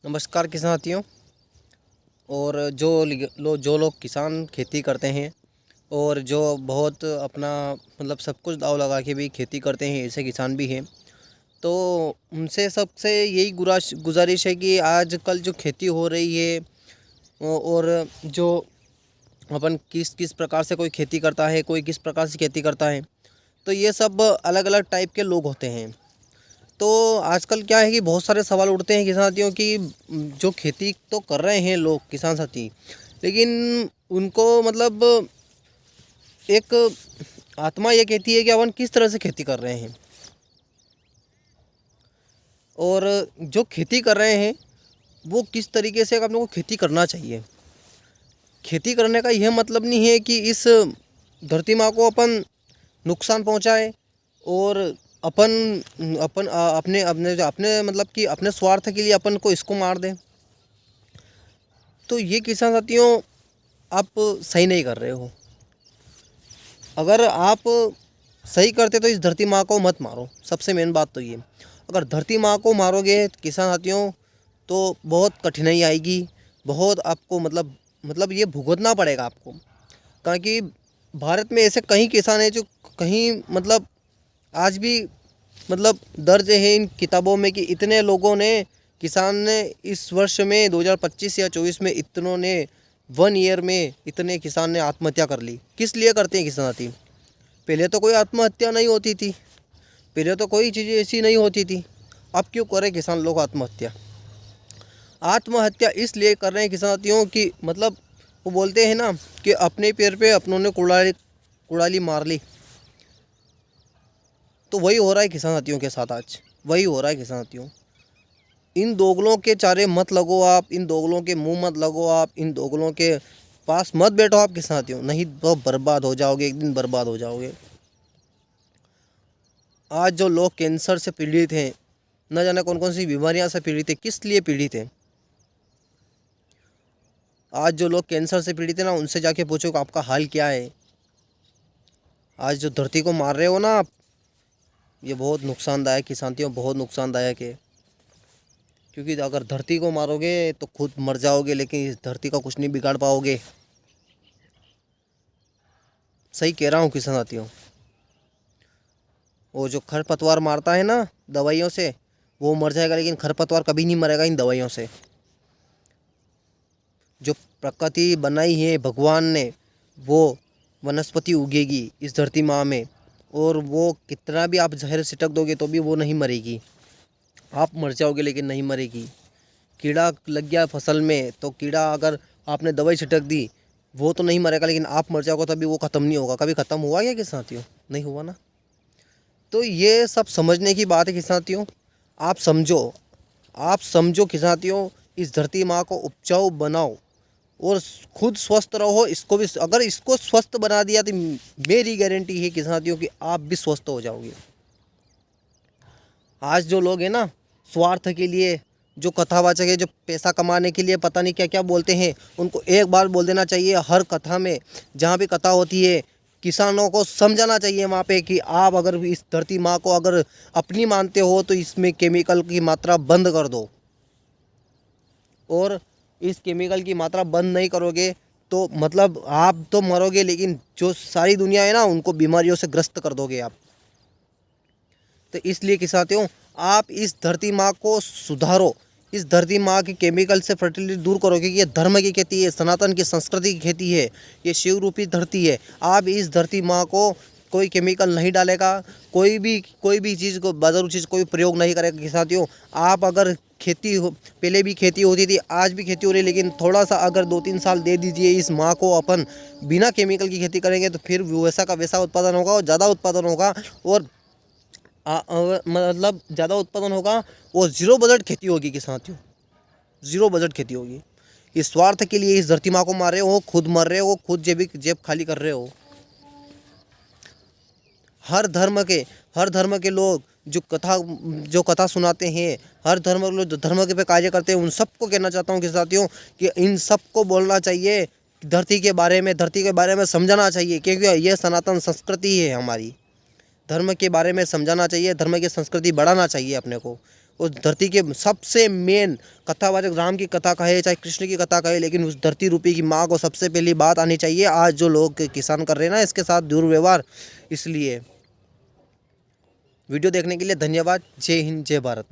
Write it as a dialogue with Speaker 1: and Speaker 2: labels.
Speaker 1: नमस्कार किसान साथियों। और जो लोग किसान खेती करते हैं और जो बहुत अपना मतलब सब कुछ दाव लगा के भी खेती करते हैं, ऐसे किसान भी हैं। तो उनसे सबसे यही गुजारिश है कि आजकल जो खेती हो रही है और जो अपन किस किस प्रकार से कोई खेती करता है, कोई किस प्रकार से खेती करता है, तो ये सब अलग अलग टाइप के लोग होते हैं। तो आजकल क्या है कि बहुत सारे सवाल उठते हैं किसान साथियों की, जो खेती तो कर रहे हैं लोग किसान साथी, लेकिन उनको मतलब एक आत्मा ये कहती है कि अपन किस तरह से खेती कर रहे हैं। और जो खेती कर रहे हैं वो किस तरीके से अपने को खेती करना चाहिए। खेती करने का यह मतलब नहीं है कि इस धरती माँ को अपन नुकसान पहुँचाए और अपन अपन अपने अपने जो अपने मतलब कि अपने स्वार्थ के लिए अपन को इसको मार दें। तो ये किसान साथियों, आप सही नहीं कर रहे हो। अगर आप सही करते तो इस धरती माँ को मत मारो। सबसे मेन बात तो ये, अगर धरती माँ को मारोगे किसान साथियों तो बहुत कठिनाई आएगी, बहुत आपको मतलब ये भुगतना पड़ेगा आपको। क्योंकि भारत में ऐसे कई किसान हैं जो कहीं मतलब आज भी मतलब दर्ज है इन किताबों में कि इतने लोगों ने, किसान ने इस वर्ष में 2025 या 24 में इतनों ने 1 ईयर में इतने किसान ने आत्महत्या कर ली। किस लिए करते हैं किसान साथी? पहले तो कोई आत्महत्या नहीं होती थी, पहले तो कोई चीज़ ऐसी नहीं होती थी। अब क्यों करें किसान लोग आत्महत्या? आत्महत्या इसलिए कर रहे हैं किसान साथियों की मतलब वो बोलते हैं ना कि अपने पैर पे अपनों ने कुड़ाली कुड़ाली मार ली। तो वही हो रहा है किसान साथियों के साथ, आज वही हो रहा है किसान साथियों। इन दोगलों के चारे मत लगो आप, इन दोगलों के मुंह मत लगो आप, इन दोगलों के पास मत बैठो आप किसान साथियों, नहीं तो बर्बाद हो जाओगे, एक दिन बर्बाद हो जाओगे। आज जो लोग कैंसर से पीड़ित हैं, न जाने कौन कौन सी बीमारियां से पीड़ित है, किस लिए पीड़ित है। आज जो लोग कैंसर से पीड़ित है ना, उनसे जाके पूछो कि आपका हाल क्या है। आज जो धरती को मार रहे हो ना आप, ये बहुत नुकसानदायक किसान साथियों, बहुत नुकसानदायक है। क्योंकि अगर धरती को मारोगे तो खुद मर जाओगे, लेकिन इस धरती का कुछ नहीं बिगाड़ पाओगे। सही कह रहा हूँ किसान साथियों। वो जो खरपतवार मारता है ना दवाइयों से, वो मर जाएगा, लेकिन खरपतवार कभी नहीं मरेगा इन दवाइयों से। जो प्रकृति बनाई है भगवान ने, वो वनस्पति उगेगी इस धरती माँ में, और वो कितना भी आप जहर छिटक दोगे तो भी वो नहीं मरेगी। आप मर जाओगे लेकिन नहीं मरेगी। कीड़ा लग गया फसल में तो कीड़ा अगर आपने दवाई छिटक दी, वो तो नहीं मरेगा, लेकिन आप मर जाओगे तभी वो ख़त्म नहीं होगा। कभी ख़त्म हुआ क्या किसान साथियों? नहीं हुआ ना। तो ये सब समझने की बात है किसान साथियों। आप समझो किसान साथियों, इस धरती माँ को उपजाऊ बनाओ और खुद स्वस्थ रहो। इसको भी, अगर इसको स्वस्थ बना दिया तो मेरी गारंटी है किसान साथियों कि आप भी स्वस्थ हो जाओगे। आज जो लोग हैं ना, स्वार्थ के लिए, जो कथावाचक है, जो पैसा कमाने के लिए पता नहीं क्या क्या बोलते हैं, उनको एक बार बोल देना चाहिए। हर कथा में जहाँ भी कथा होती है, किसानों को समझाना चाहिए वहाँ पे कि आप अगर इस धरती माँ को अगर अपनी मानते हो तो इसमें केमिकल की मात्रा बंद कर दो। और इस केमिकल की मात्रा बंद नहीं करोगे तो मतलब आप तो मरोगे, लेकिन जो सारी दुनिया है ना, उनको बीमारियों से ग्रस्त कर दोगे आप। तो इसलिए किसान साथियों, आप इस धरती माँ को सुधारो, इस धरती माँ की केमिकल से फर्टिलिटी दूर करो, क्योंकि ये धर्म की खेती है, सनातन की संस्कृति की खेती है, ये शिव रूपी धरती है। आप इस धरती माँ को कोई केमिकल नहीं डालेगा, कोई भी चीज़ को बाजारू चीज़ कोई प्रयोग नहीं करेगा किसान साथियों। आप अगर खेती हो, पहले भी खेती होती थी, आज भी खेती हो रही है, लेकिन थोड़ा सा अगर 2-3 साल दे दीजिए इस माँ को, अपन बिना केमिकल की खेती करेंगे तो फिर वैसा का वैसा उत्पादन होगा और ज़्यादा उत्पादन होगा। और मतलब ज़्यादा उत्पादन होगा और ज़ीरो बजट खेती होगी किसान साथियों, ज़ीरो बजट खेती होगी। इस स्वार्थ के लिए इस धरती माँ को मार रहे हो, खुद मर रहे हो, खुद जेब खाली कर रहे हो। हर धर्म के लोग जो कथा सुनाते हैं, हर धर्म के लोग जो धर्म के पे कार्य करते हैं, उन सबको कहना चाहता हूँ कि साथियों कि इन सबको बोलना चाहिए, धरती के बारे में समझाना चाहिए, क्योंकि यह सनातन संस्कृति है हमारी। धर्म के बारे में समझाना चाहिए, धर्म की संस्कृति बढ़ाना चाहिए अपने को। उस धरती के सबसे मेन कथावाचक राम की कथा कहे चाहे कृष्ण की कथा कहे, लेकिन उस धरती रूपी की माँ को सबसे पहली बात आनी चाहिए। आज जो लोग किसान कर रहे हैं ना इसके साथ दुर्व्यवहार, इसलिए वीडियो देखने के लिए धन्यवाद। जय हिंद, जय भारत।